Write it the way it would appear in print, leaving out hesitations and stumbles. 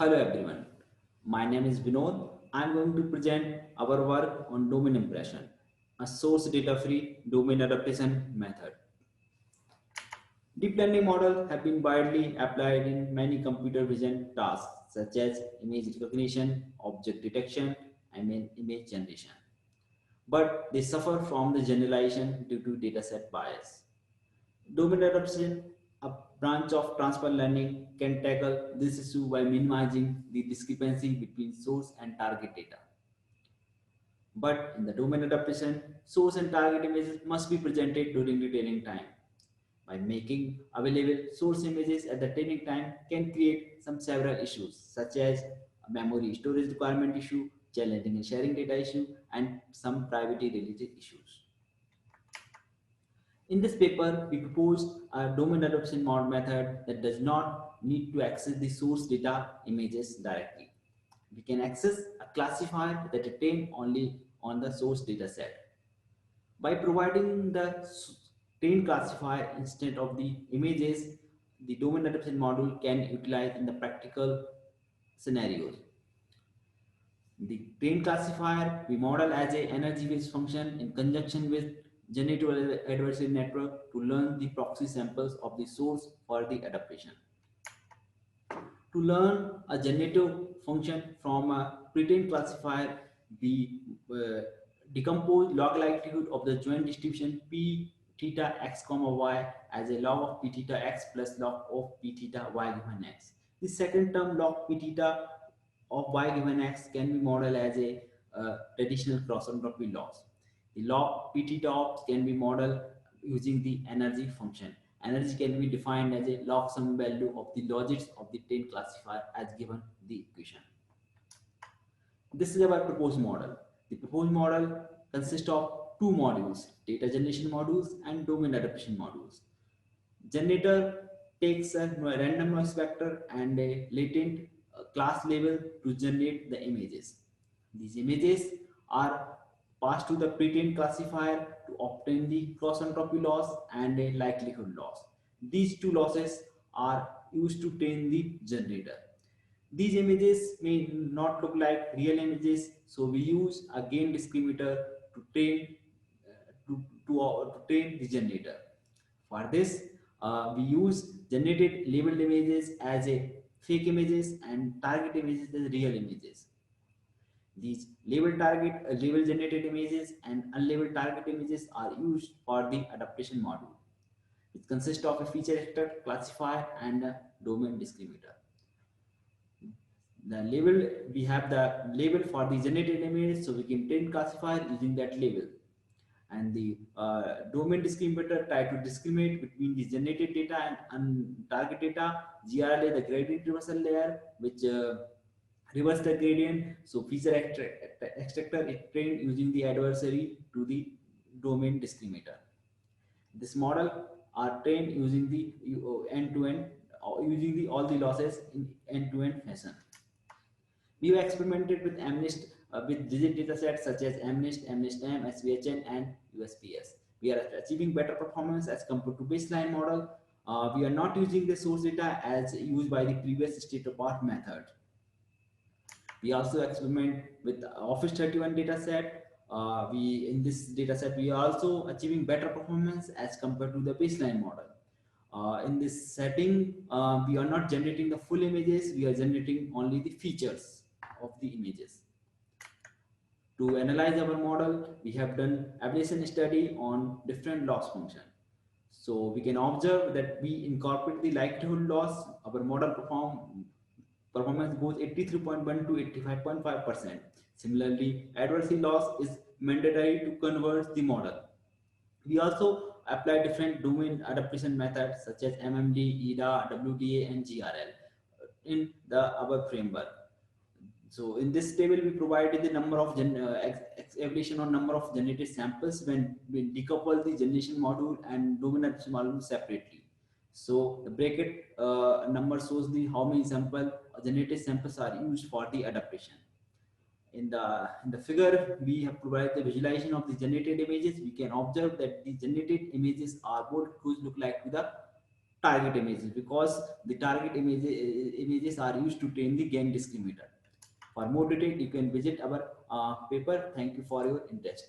Hello everyone, my name is Vinod. I am going to present our work on domain impression, a source data free domain adaptation method. Deep learning models have been widely applied in many computer vision tasks such as image recognition, object detection, and image generation. But they suffer from the generalization due to dataset bias. Domain adaptation, a branch of transfer learning, can tackle this issue by minimizing the discrepancy between source and target data. But in the domain adaptation, source and target images must be presented during the training time. By making available source images at the training time can create some several issues such as a memory storage requirement issue, challenging and sharing data issue, and some privacy related issues. In this paper, we proposed a domain adoption mod method that does not need to access the source data images directly. We can access a classifier that is trained only on the source data set. By providing the trained classifier instead of the images, the domain adoption module can utilize in the practical scenarios. The trained classifier we model as a energy-based function in conjunction with generative adversary network to learn the proxy samples of the source for the adaptation. To learn a generative function from a pre-trained classifier, we decompose log likelihood of the joint distribution p theta x comma y as a log of p theta x plus log of p theta y given x. The second term log p theta of y given x can be modeled as a traditional cross entropy loss. The log p theta ops can be modeled using the energy function. Energy can be defined as a log sum value of the logits of the trained classifier as given the equation. This is our proposed model. The proposed model consists of two modules, data generation modules and domain adaptation modules. Generator takes a random noise vector and a latent class label to generate the images. These images are passed to the pre-trained classifier to obtain the cross entropy loss and a likelihood loss. These two losses are used to train the generator. These images may not look like real images, so we use a gain discriminator to train to train the generator. For this, we use generated labeled images as a fake images and target images as real images. These label generated images and unlabeled target images are used for the adaptation module. It consists of a feature extractor, classifier, and a domain discriminator. The label, we have the label for the generated image, so we can train classifier using that label. And the domain discriminator try to discriminate between the generated data and target data. GRLA, the gradient reversal layer, which reverse the gradient. So feature extractor is trained using the adversary to the domain discriminator. This model are trained using the end-to-end, using the all the losses in end-to-end fashion. We have experimented with MNIST with digit datasets such as MNIST, MNIST-M, SVHN, and USPS. We are achieving better performance as compared to baseline model. We are not using the source data as used by the previous state-of-art method. We also experiment with Office 31 dataset. In this dataset we are also achieving better performance as compared to the baseline model. In this setting, we are not generating the full images, we are generating only the features of the images. To analyze our model, we have done ablation study on different loss function. So we can observe that we incorporate the likelihood loss, our model performance goes 83.1 to 85.5%. Similarly, adversary loss is mandatory to converge the model. We also apply different domain adaptation methods such as MMD, EDA, WDA, and GRL in our framework. So in this table, we provided the number of evaluation on number of generated samples when we decouple the generation module and domain adaptation module separately. So the bracket number shows the how many generated samples are used for the adaptation. In the figure, we have provided the visualization of the generated images. We can observe that the generated images are both close look like to the target images, because the target images are used to train the gain discriminator. For more detail, you can visit our paper. Thank you for your interest.